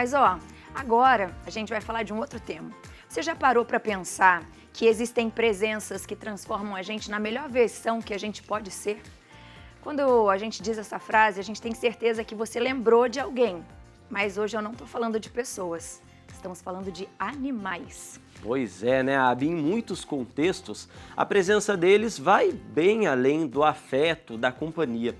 Mas ó, agora a gente vai falar de um outro tema. Você já parou para pensar que existem presenças que transformam a gente na melhor versão que a gente pode ser? Quando a gente diz essa frase, a gente tem certeza que você lembrou de alguém. Mas hoje eu não estou falando de pessoas, estamos falando de animais. Pois é, né, Abi? Em muitos contextos, a presença deles vai bem além do afeto, da companhia.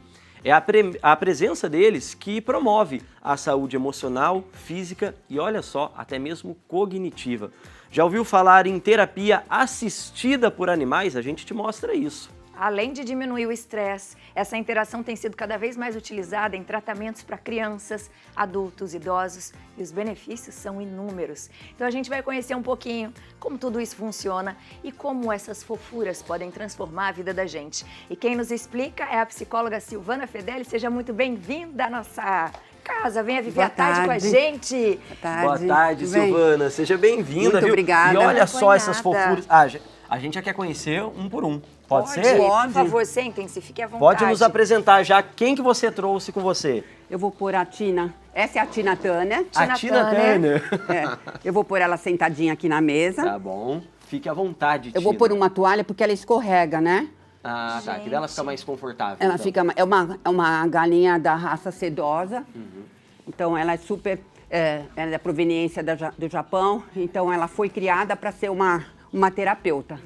É a presença deles que promove a saúde emocional, física e, olha só, até mesmo cognitiva. Já ouviu falar em terapia assistida por animais? A gente te mostra isso. Além de diminuir o estresse, essa interação tem sido cada vez mais utilizada em tratamentos para crianças, adultos, idosos e os benefícios são inúmeros. Então a gente vai conhecer um pouquinho como tudo isso funciona e como essas fofuras podem transformar a vida da gente. E quem nos explica é a psicóloga Silvana Fedeli. Seja muito bem-vinda à nossa casa. Venha viver a tarde com a gente. Boa tarde. Boa tarde, Silvana. Seja bem-vinda. Muito obrigada. E olha só Não essas foi nada. fofuras. A gente já quer conhecer um por um. Pode ser? Por favor, sentem-se, fique à vontade. Pode nos apresentar já quem que você trouxe com você. Eu vou pôr a Tina. Essa é a Tina Turner. A Tina Turner. Eu vou pôr ela sentadinha aqui na mesa. Tá bom. Fique à vontade, Tina. Eu vou pôr uma toalha porque ela escorrega, né? Ah, tá. Que dela fica mais confortável. Ela então. fica... É uma galinha da raça sedosa. Então, ela é super... ela é da proveniência do Japão. Então, ela foi criada para ser uma terapeuta.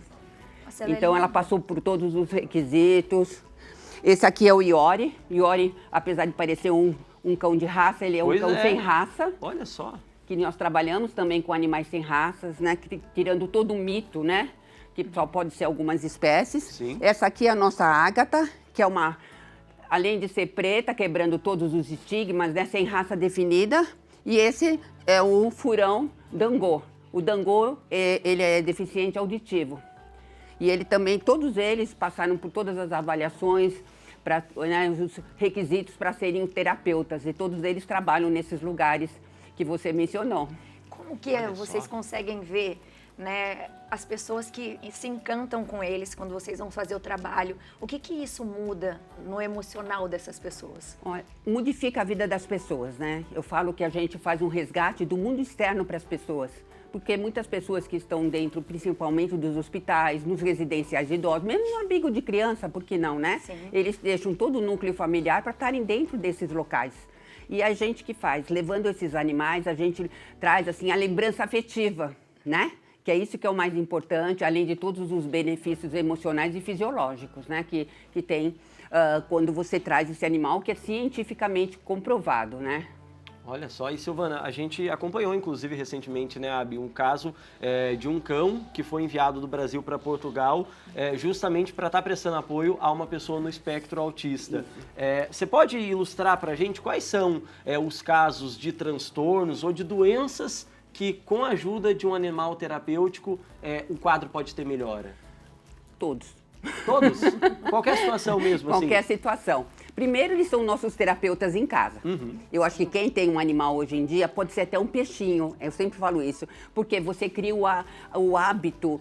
Nossa, Então, ela passou por todos os requisitos. Esse aqui é o Iori. Iori, apesar de parecer um cão de raça, ele é um cão sem raça. Olha só. Que nós trabalhamos também com animais sem raças, né? Tirando todo um mito, né? Que só pode ser algumas espécies. Sim. Essa aqui é a nossa Ágata, que é uma... Além de ser preta, quebrando todos os estigmas, né? Sem raça definida. E esse é o furão Dangô. O Dangô, ele é deficiente auditivo. E ele também, todos eles passaram por todas as avaliações, né, os requisitos para serem terapeutas. E todos eles trabalham nesses lugares que você mencionou. Como que vocês conseguem ver, né, as pessoas que se encantam com eles quando vocês vão fazer o trabalho? O que isso muda no emocional dessas pessoas? Olha, modifica a vida das pessoas, né? Eu falo que a gente faz um resgate do mundo externo para as pessoas. Porque muitas pessoas que estão dentro, principalmente dos hospitais, nos residenciais de idosos, mesmo no abrigo de criança, por que não, né? Sim. Eles deixam todo o núcleo familiar para estarem dentro desses locais. E a gente que faz? Levando esses animais, a gente traz assim a lembrança afetiva, né? Que é isso que é o mais importante, além de todos os benefícios emocionais e fisiológicos, né? Que tem quando você traz esse animal, que é cientificamente comprovado, né? Olha só, e Silvana, a gente acompanhou, inclusive, recentemente, né, Abi, um caso de um cão que foi enviado do Brasil para Portugal justamente para estar prestando apoio a uma pessoa no espectro autista. Você pode ilustrar para a gente quais são os casos de transtornos ou de doenças que, com a ajuda de um animal terapêutico, o quadro pode ter melhora? Todos. Todos? Qualquer situação mesmo, assim? Qualquer situação. Primeiro, eles são nossos terapeutas em casa. Eu acho que quem tem um animal hoje em dia pode ser até um peixinho. Eu sempre falo isso. Porque você cria o hábito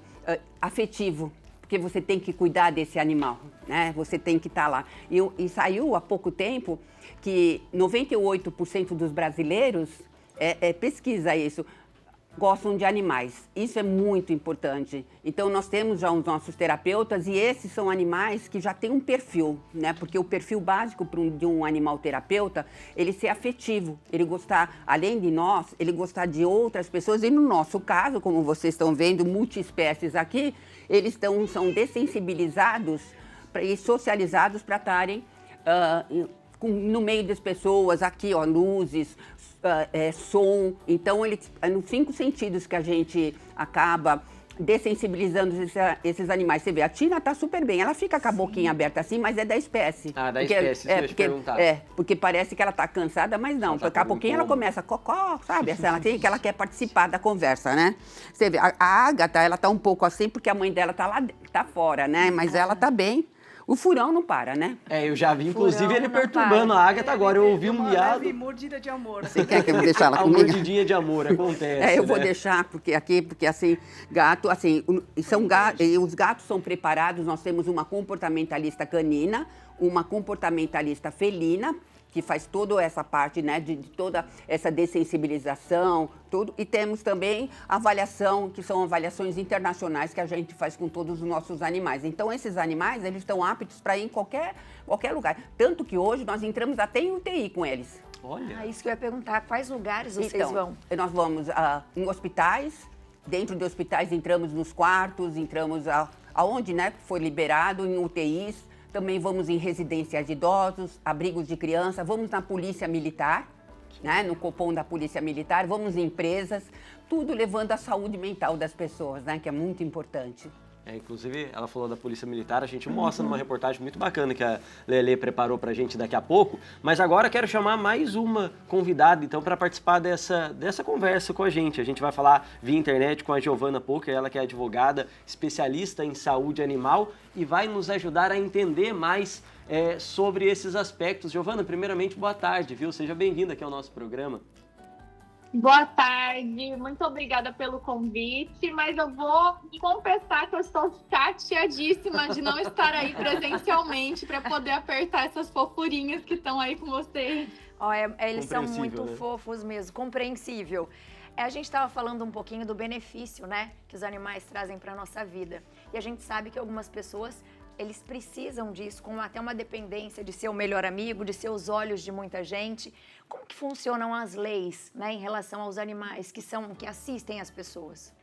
afetivo. Porque você tem que cuidar desse animal, né? Você tem que estar lá. E saiu há pouco tempo que 98% dos brasileiros, pesquisa isso, gostam de animais. Isso é muito importante. Então, nós temos já os nossos terapeutas e esses são animais que já têm um perfil, né? Porque o perfil básico de um animal terapeuta, ele ser afetivo, ele gostar, além de nós, ele gostar de outras pessoas. E no nosso caso, como vocês estão vendo, multiespécies aqui, eles são dessensibilizados e socializados para estarem no meio das pessoas, aqui, ó, luzes, som. Então, nos 5 sentidos que a gente acaba dessensibilizando esses animais. Você vê, a Tina tá super bem, ela fica com a boquinha aberta assim, mas é da espécie. Ah, da espécie, deixa eu te perguntar. Porque parece que ela tá cansada, mas não. Daqui a pouquinho ela começa cocó, sabe? Ela tem que ela quer participar da conversa, né? Você vê, a Ágata, ela tá um pouco assim, porque a mãe dela tá lá, tá fora, né? Mas ela tá bem. O furão não para, né? Eu já vi, inclusive, Furão ele não perturbando para. a Ágata agora. Eu ouvi um miado. Leve mordida de amor. Você quer que eu vou deixar ela A comigo? mordidinha de amor, acontece, Eu vou né? deixar, porque assim, gato, assim, os gatos são preparados, nós temos uma comportamentalista canina, uma comportamentalista felina, que faz toda essa parte, né, de toda essa dessensibilização, tudo. E temos também avaliação, que são avaliações internacionais que a gente faz com todos os nossos animais. Então, esses animais, eles estão aptos para ir em qualquer lugar. Tanto que hoje nós entramos até em UTI com eles. Olha. Isso que eu ia perguntar, quais lugares vocês vão? Nós vamos em hospitais, dentro de hospitais entramos nos quartos, entramos aonde, né, foi liberado, em UTIs. Também vamos em residências de idosos, abrigos de criança, vamos na Polícia Militar, né, no Copom da Polícia Militar, vamos em empresas, tudo levando a saúde mental das pessoas, né, que é muito importante. Inclusive, ela falou da Polícia Militar, a gente mostra numa reportagem muito bacana que a Lelê preparou pra gente daqui a pouco. Mas agora quero chamar mais uma convidada, então, para participar dessa conversa com a gente. A gente vai falar via internet com a Giovana Pocher, ela que é advogada, especialista em saúde animal e vai nos ajudar a entender mais sobre esses aspectos. Giovana, primeiramente, boa tarde, viu? Seja bem-vinda aqui ao nosso programa. Boa tarde, muito obrigada pelo convite, mas eu vou confessar que eu estou chateadíssima de não estar aí presencialmente para poder apertar essas fofurinhas que estão aí com vocês. Eles são muito fofos mesmo, compreensível. A gente estava falando um pouquinho do benefício, né, que os animais trazem para a nossa vida. E a gente sabe que algumas pessoas, eles precisam disso, com até uma dependência de ser o melhor amigo, de ser os olhos de muita gente. Como que funcionam as leis, né, em relação aos animais que assistem as pessoas?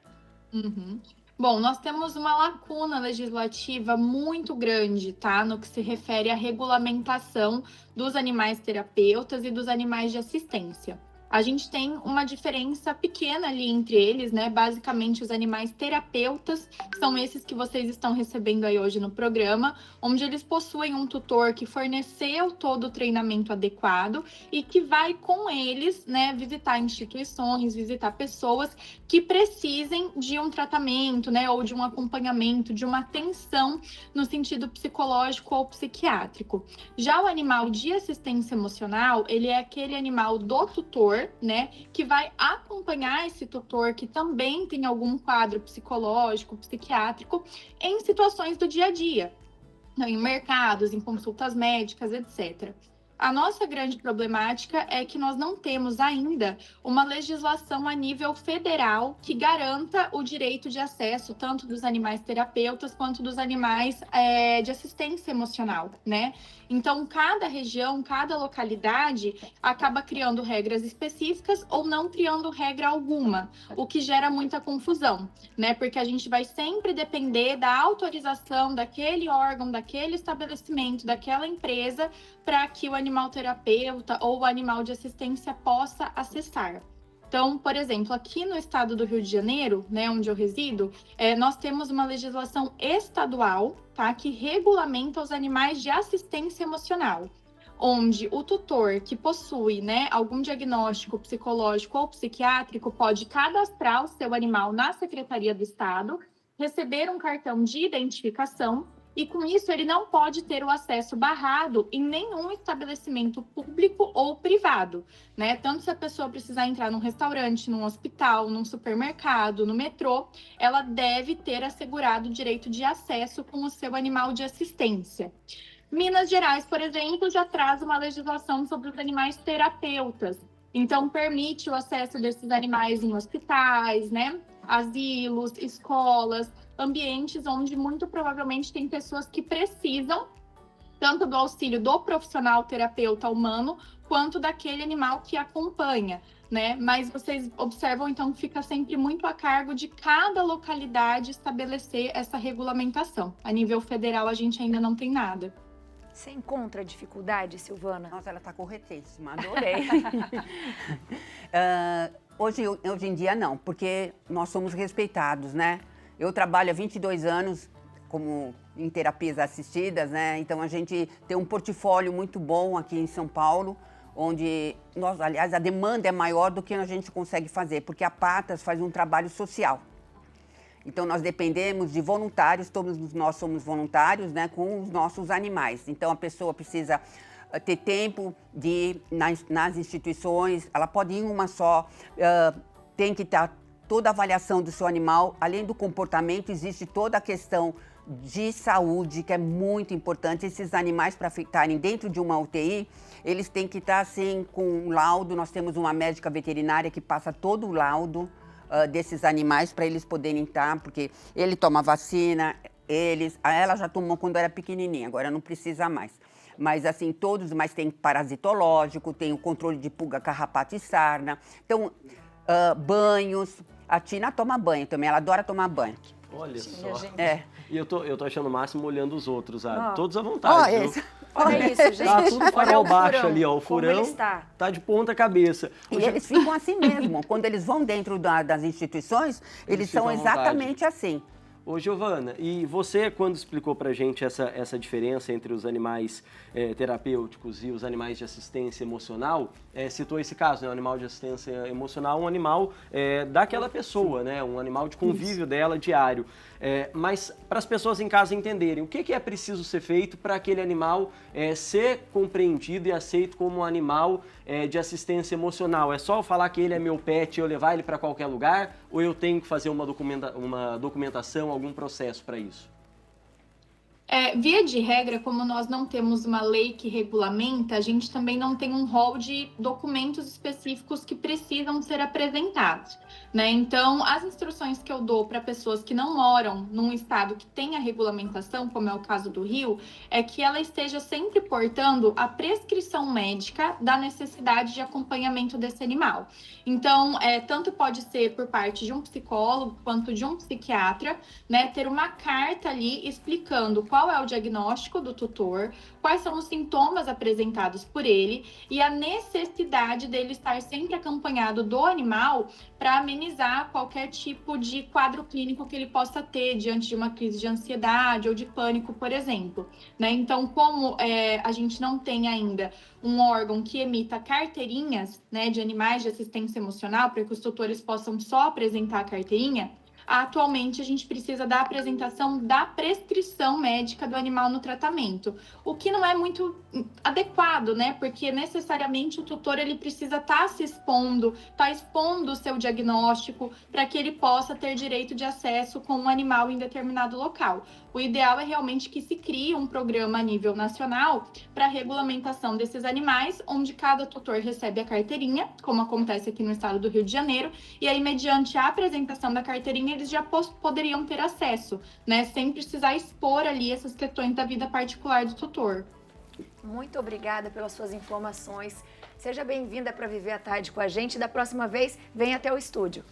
Bom, nós temos uma lacuna legislativa muito grande, tá? No que se refere à regulamentação dos animais terapeutas e dos animais de assistência. A gente tem uma diferença pequena ali entre eles, né? Basicamente, os animais terapeutas são esses que vocês estão recebendo aí hoje no programa, onde eles possuem um tutor que forneceu todo o treinamento adequado e que vai com eles, né, visitar instituições, visitar pessoas que precisem de um tratamento, né, ou de um acompanhamento, de uma atenção no sentido psicológico ou psiquiátrico. Já o animal de assistência emocional, ele é aquele animal do tutor, né, que vai acompanhar esse tutor que também tem algum quadro psicológico, psiquiátrico, em situações do dia a dia, em mercados, em consultas médicas, etc. A nossa grande problemática é que nós não temos ainda uma legislação a nível federal que garanta o direito de acesso tanto dos animais terapeutas quanto dos animais de assistência emocional, né? Então, cada região, cada localidade acaba criando regras específicas ou não criando regra alguma, o que gera muita confusão, né? Porque a gente vai sempre depender da autorização daquele órgão, daquele estabelecimento, daquela empresa, para que o animal terapeuta ou o animal de assistência possa acessar. Então, por exemplo, aqui no estado do Rio de Janeiro, né, onde eu resido, nós temos uma legislação estadual, tá, que regulamenta os animais de assistência emocional, onde o tutor que possui, né, algum diagnóstico psicológico ou psiquiátrico pode cadastrar o seu animal na Secretaria do Estado, receber um cartão de identificação e, com isso, ele não pode ter o acesso barrado em nenhum estabelecimento público ou privado, né? Tanto se a pessoa precisar entrar num restaurante, num hospital, num supermercado, no metrô, ela deve ter assegurado o direito de acesso com o seu animal de assistência. Minas Gerais, por exemplo, já traz uma legislação sobre os animais terapeutas. Então, permite o acesso desses animais em hospitais, né? Asilos, escolas, ambientes onde muito provavelmente tem pessoas que precisam tanto do auxílio do profissional terapeuta humano quanto daquele animal que acompanha, né? Mas vocês observam, então, que fica sempre muito a cargo de cada localidade estabelecer essa regulamentação. A nível federal, a gente ainda não tem nada. Você encontra dificuldade, Silvana? Nossa, ela está corretíssima, adorei. Hoje em dia, não, porque nós somos respeitados, né? Eu trabalho há 22 anos em terapias assistidas, né? Então, a gente tem um portfólio muito bom aqui em São Paulo, onde, aliás, a demanda é maior do que a gente consegue fazer, porque a Patas faz um trabalho social. Então, nós dependemos de voluntários, todos nós somos voluntários, né, com os nossos animais. Então, a pessoa precisa ter tempo de ir nas instituições, ela pode ir em uma só, tem que estar toda a avaliação do seu animal, além do comportamento, existe toda a questão de saúde, que é muito importante. Esses animais, para ficarem dentro de uma UTI, eles têm que estar assim com um laudo. Nós temos uma médica veterinária que passa todo o laudo desses animais para eles poderem estar, porque ele toma vacina, ela já tomou quando era pequenininha, agora não precisa mais. Mas assim, mas tem parasitológico, tem o controle de pulga, carrapato e sarna. Então, banhos. A Tina toma banho também, ela adora tomar banho. Olha só. Gente. E eu tô achando o máximo olhando os outros, sabe? Todos à vontade, viu? Esse. Olha isso, gente. Tá tudo farol Olha o baixo furão, ali, ó. O como ele furão está. tá de ponta cabeça. E eles ficam assim mesmo. Quando eles vão dentro das instituições, eles são ficam à vontade. exatamente assim. Ô, Giovana, e você, quando explicou pra gente essa diferença entre os animais terapêuticos e os animais de assistência emocional, citou esse caso, né? O animal de assistência emocional, um animal daquela pessoa, né? Um animal de convívio dela diário. Mas para as pessoas em casa entenderem, o que é preciso ser feito para aquele animal ser compreendido e aceito como um animal de assistência emocional? É só eu falar que ele é meu pet e eu levar ele para qualquer lugar? Ou eu tenho que fazer uma documentação, algum processo para isso? Via de regra, como nós não temos uma lei que regulamenta, a gente também não tem um rol de documentos específicos que precisam ser apresentados, né? Então, as instruções que eu dou para pessoas que não moram num estado que tem a regulamentação, como é o caso do Rio, é que ela esteja sempre portando a prescrição médica da necessidade de acompanhamento desse animal. Então, tanto pode ser por parte de um psicólogo quanto de um psiquiatra, né? Ter uma carta ali explicando qual é o diagnóstico do tutor, quais são os sintomas apresentados por ele e a necessidade dele estar sempre acompanhado do animal para amenizar qualquer tipo de quadro clínico que ele possa ter diante de uma crise de ansiedade ou de pânico, por exemplo, né? Então, como a gente não tem ainda um órgão que emita carteirinhas, né, de animais de assistência emocional, para que os tutores possam só apresentar a carteirinha, atualmente a gente precisa da apresentação da prescrição médica do animal no tratamento, o que não é muito adequado, né? Porque necessariamente o tutor ele precisa estar se expondo, expondo o seu diagnóstico para que ele possa ter direito de acesso com um animal em determinado local. O ideal é realmente que se crie um programa a nível nacional para a regulamentação desses animais, onde cada tutor recebe a carteirinha, como acontece aqui no estado do Rio de Janeiro, e aí, mediante a apresentação da carteirinha, eles já poderiam ter acesso, né? Sem precisar expor ali essas questões da vida particular do tutor. Muito obrigada pelas suas informações. Seja bem-vinda para Viver à Tarde com a gente. Da próxima vez, venha até o estúdio.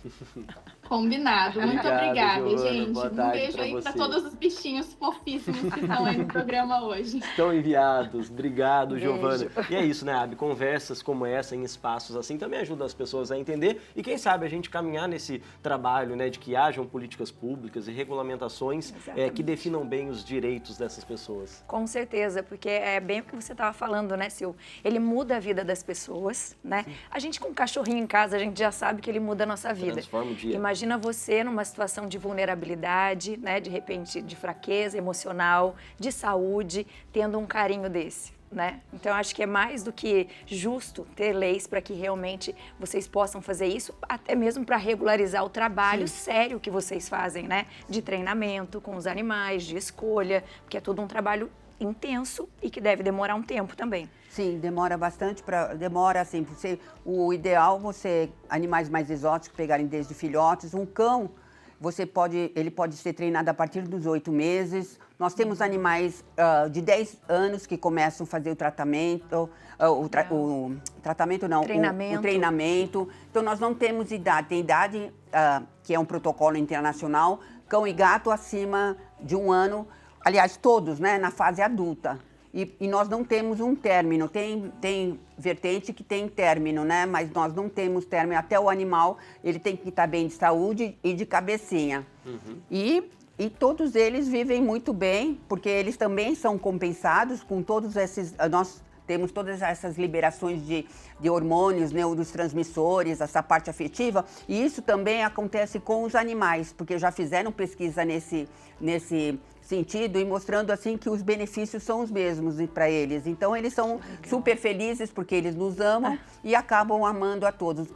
Combinado. Muito obrigada, Giovana. gente. Boa Um tarde beijo aí para você. todos os bichinhos fofíssimos que estão aí no programa hoje. Estão enviados. Obrigado, Beijo. Giovana. E é isso, né, Abi? Conversas como essa em espaços assim também ajudam as pessoas a entender e, quem sabe, a gente caminhar nesse trabalho, né, de que hajam políticas públicas e regulamentações que definam bem os direitos dessas pessoas. Com certeza, porque é bem o que você estava falando, né, Sil? Ele muda a vida das pessoas, né? Sim. A gente com um cachorrinho em casa, a gente já sabe que ele muda a nossa vida. Transforma o dia. Imagina você numa situação de vulnerabilidade, né? De repente de fraqueza emocional, de saúde, tendo um carinho desse, né? Então, acho que é mais do que justo ter leis para que realmente vocês possam fazer isso, até mesmo para regularizar o trabalho sério que vocês fazem, né? De treinamento com os animais, de escolha, porque é tudo um trabalho intenso e que deve demorar um tempo também. Sim, demora bastante, demora assim, o ideal animais mais exóticos pegarem desde filhotes. Um cão, ele pode ser treinado a partir dos 8 meses. Nós temos animais de 10 anos que começam a fazer o tratamento, o treinamento. Então, nós não temos idade, tem idade que é um protocolo internacional, cão e gato acima de 1 ano, aliás, todos, né, na fase adulta. E nós não temos um término, tem vertente que tem término, né? Mas nós não temos término. Até o animal, ele tem que estar bem de saúde e de cabecinha. Uhum. E todos eles vivem muito bem, porque eles também são compensados com todos esses... Nós temos todas essas liberações de hormônios, neurotransmissores, essa parte afetiva. E isso também acontece com os animais, porque já fizeram pesquisa nesse sentido e mostrando assim que os benefícios são os mesmos para eles. Então eles são super felizes porque eles nos amam e acabam amando a todos,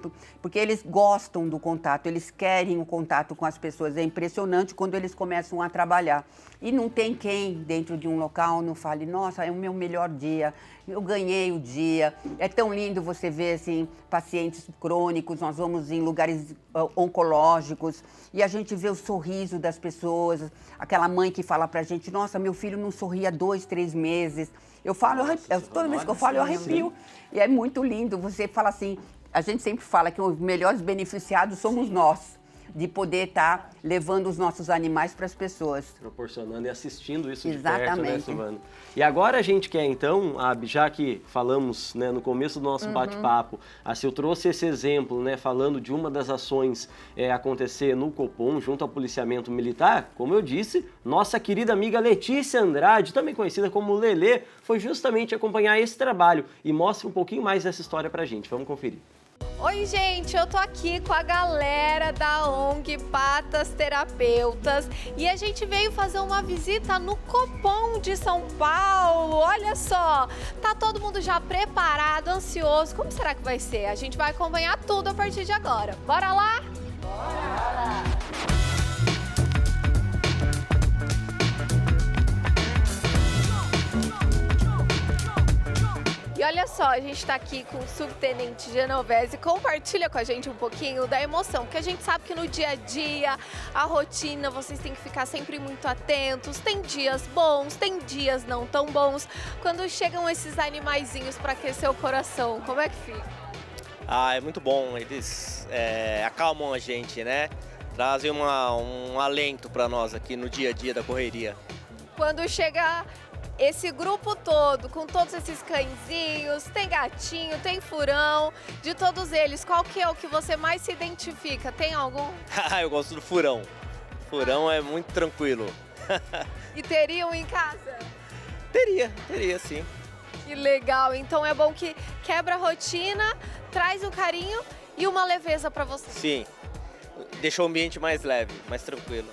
porque eles gostam do contato, eles querem o contato com as pessoas. É impressionante quando eles começam a trabalhar. E não tem quem dentro de um local não fale, nossa, é o meu melhor dia, eu ganhei o dia. É tão lindo você ver assim, pacientes crônicos, nós vamos em lugares oncológicos e a gente vê o sorriso das pessoas, aquela mãe que fala pra gente, nossa, meu filho não sorria 2, 3 meses. Eu falo, toda vez que eu falo, eu arrepio. E é muito lindo, você fala assim, a gente sempre fala que os melhores beneficiados somos nós, de poder estar levando os nossos animais para as pessoas. Proporcionando e assistindo isso Exatamente. de perto, né, Silvana? E agora a gente quer, então, Abi, já que falamos, né, no começo do nosso bate-papo, a Sil trouxe esse exemplo, né, falando de uma das ações acontecer no Copom, junto ao policiamento militar, como eu disse, nossa querida amiga Letícia Andrade, também conhecida como Lelê, foi justamente acompanhar esse trabalho e mostra um pouquinho mais dessa história pra gente. Vamos conferir. Oi, gente, eu tô aqui com a galera da ONG Patas Terapeutas e a gente veio fazer uma visita no Copom de São Paulo. Olha só, tá todo mundo já preparado, ansioso. Como será que vai ser? A gente vai acompanhar tudo a partir de agora. Bora lá? Bora! E olha só, a gente está aqui com o subtenente Genovese. Compartilha com a gente um pouquinho da emoção, porque a gente sabe que no dia a dia, a rotina, vocês têm que ficar sempre muito atentos. Tem dias bons, tem dias não tão bons. Quando chegam esses animaizinhos para aquecer o coração, como é que fica? Ah, é muito bom. Eles acalmam a gente, né? Trazem um alento para nós aqui no dia a dia da correria. Quando chega esse grupo todo, com todos esses cãezinhos, tem gatinho, tem furão, de todos eles, qual que é o que você mais se identifica? Tem algum? Eu gosto do furão. Furão é muito tranquilo. E teriam em casa? Teria sim. Que legal, então é bom que quebra a rotina, traz um carinho e uma leveza para você. Sim, deixa o ambiente mais leve, mais tranquilo.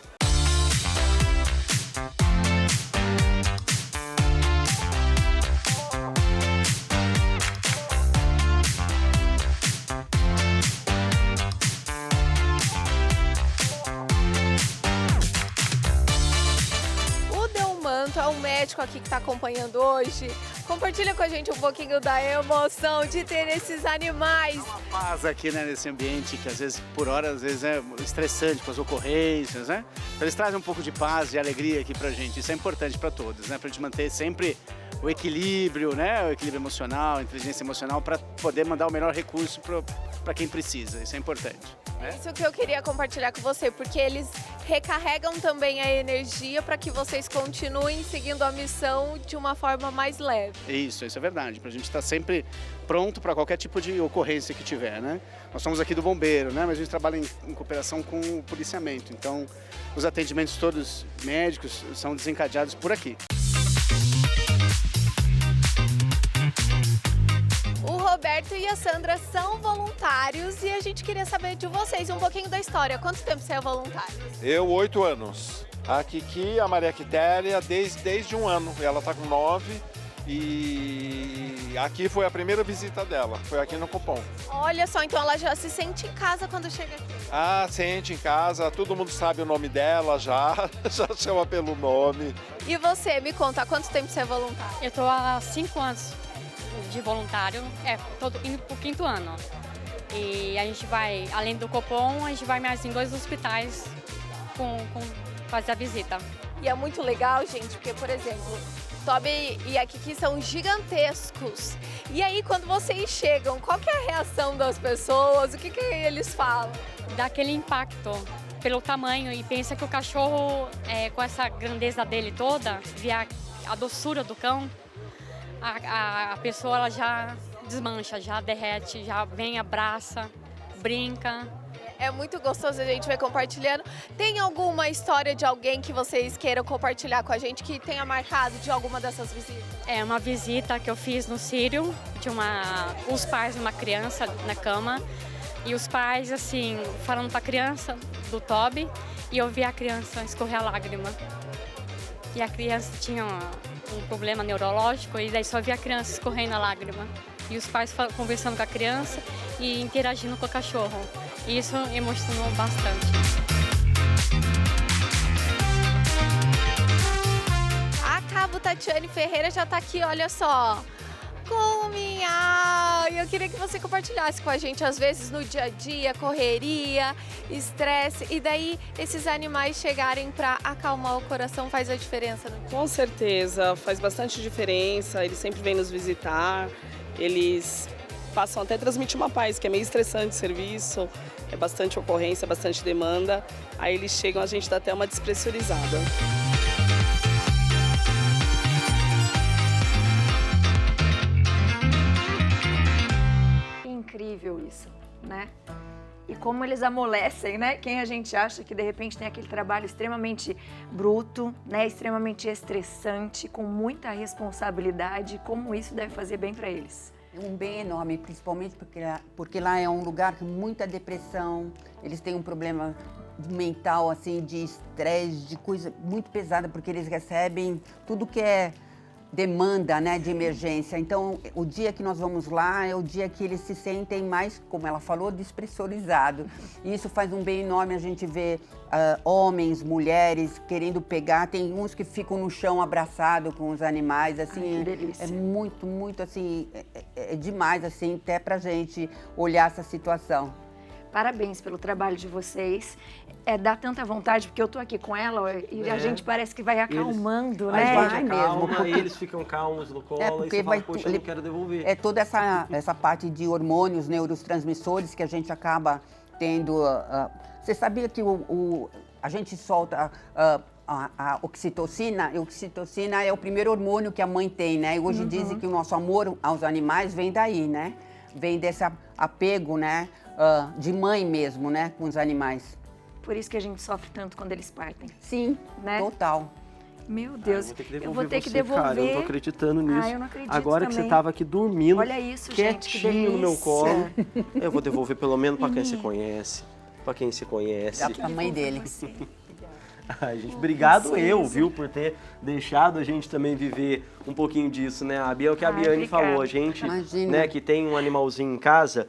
É um médico aqui que está acompanhando hoje. Compartilha com a gente um pouquinho da emoção de ter esses animais. Há uma paz aqui, né, nesse ambiente que às vezes, por horas, às vezes é estressante com as ocorrências, né? Então eles trazem um pouco de paz e alegria aqui pra gente. Isso é importante para todos, né? Pra gente manter sempre o equilíbrio, né? O equilíbrio emocional, a inteligência emocional, para poder mandar o melhor recurso para quem precisa. Isso é importante. Né? Isso que eu queria compartilhar com você, porque eles recarregam também a energia para que vocês continuem seguindo a missão de uma forma mais leve. Isso é verdade. Pra gente estar sempre pronto para qualquer tipo de ocorrência que tiver, né? Nós somos aqui do bombeiro, né? Mas a gente trabalha em cooperação com o policiamento. Então, os atendimentos todos médicos são desencadeados por aqui. O Roberto e a Sandra são voluntários e a gente queria saber de vocês um pouquinho da história. Quanto tempo você é voluntário? Eu, 8 anos. A Kiki, a Maria Quitéria, desde 1 ano. Ela está com 9 e aqui foi a primeira visita dela. Foi aqui no Copom. Olha só, então ela já se sente em casa quando chega aqui. Ah, sente em casa. Todo mundo sabe o nome dela já chama pelo nome. E você, me conta, há quanto tempo você é voluntário? Eu estou há 5 anos de voluntário, estou indo para o 5º ano. E a gente vai, além do Copom, a gente vai mais em 2 hospitais fazer a visita. E é muito legal, gente, porque, por exemplo, Toby e a Kiki são gigantescos. E aí, quando vocês chegam, qual que é a reação das pessoas? O que eles falam? Dá aquele impacto pelo tamanho e pensa que o cachorro, com essa grandeza dele toda, vê a doçura do cão, a pessoa ela já desmancha, já derrete, já vem, abraça, brinca. É muito gostoso a gente ver compartilhando. Tem alguma história de alguém que vocês queiram compartilhar com a gente que tenha marcado de alguma dessas visitas? É uma visita que eu fiz no Sírio, de os pais de uma criança na cama. E os pais, assim, falando para a criança do Toby, e eu vi a criança escorrer a lágrima. e a criança tinha um problema neurológico e daí só via a criança escorrendo a lágrima. E os pais conversando com a criança e interagindo com o cachorro. E isso emocionou bastante. A Cabo Tatiane Ferreira já tá aqui, olha só. Com minha... Eu queria que você compartilhasse com a gente, às vezes no dia a dia, correria, estresse, e daí esses animais chegarem para acalmar o coração faz a diferença, não? Com certeza, faz bastante diferença, eles sempre vêm nos visitar, eles passam até transmitir uma paz, que é meio estressante o serviço, é bastante ocorrência, bastante demanda, aí eles chegam, a gente dá até uma despressurizada. Incrível isso, né? E como eles amolecem, né? Quem a gente acha que de repente tem aquele trabalho extremamente bruto, né? Extremamente estressante, com muita responsabilidade, como isso deve fazer bem para eles. É um bem enorme, principalmente porque lá é um lugar com muita depressão, eles têm um problema mental, assim, de estresse, de coisa muito pesada, porque eles recebem tudo que é demanda, né, de emergência. Então, o dia que nós vamos lá é o dia que eles se sentem mais, como ela falou, despressurizados. E isso faz um bem enorme, a gente vê homens, mulheres querendo pegar, tem uns que ficam no chão abraçados com os animais, assim. Ai, que delícia. É muito, muito, assim, é demais, assim, até pra gente olhar essa situação. Parabéns pelo trabalho de vocês. Dá tanta vontade, porque eu tô aqui com ela e a gente parece que vai acalmando, Aí né? vai mesmo, porque eles ficam calmos no colo e você fala, poxa, eu não quero devolver. É toda essa parte de hormônios, neurotransmissores que a gente acaba tendo. Você sabia que a gente solta a oxitocina? A oxitocina é o primeiro hormônio que a mãe tem, né? E hoje dizem que o nosso amor aos animais vem daí, né? Vem desse apego, né? De mãe mesmo, né? Com os animais. Por isso que a gente sofre tanto quando eles partem. Sim, né? Total. Meu Deus, eu vou ter que devolver. Cara, eu não tô acreditando nisso. Eu não acredito Agora também. que você tava aqui dormindo, olha isso, gente, que quietinho no meu delícia. colo, eu vou devolver pelo menos para quem você conhece. Para quem se conhece. A mãe dele. Ai, gente, obrigado viu, por ter deixado a gente também viver um pouquinho disso, né, Abi? É o que a Biane falou, a gente, né, que tem um animalzinho em casa,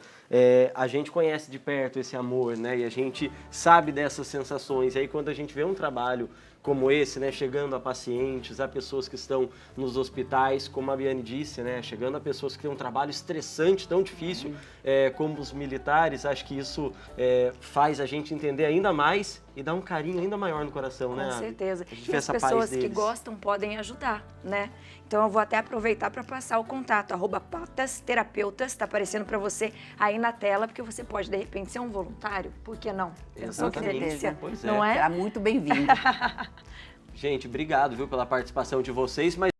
a gente conhece de perto esse amor, né, e a gente sabe dessas sensações. E aí quando a gente vê um trabalho como esse, né, chegando a pacientes, a pessoas que estão nos hospitais, como a Biane disse, né, chegando a pessoas que têm um trabalho estressante, tão difícil, como os militares, acho que isso faz a gente entender ainda mais e dar um carinho ainda maior no coração, né? Com certeza. A gente E vê as essa paz pessoas que deles. gostam podem ajudar, né? Então eu vou até aproveitar para passar o contato, @patasterapeutas, está aparecendo para você aí na tela, porque você pode de repente ser um voluntário, por que não? Pensou que Exatamente. delícia, Pois não é? Será muito bem-vindo. Gente, obrigado, viu, pela participação de vocês, mas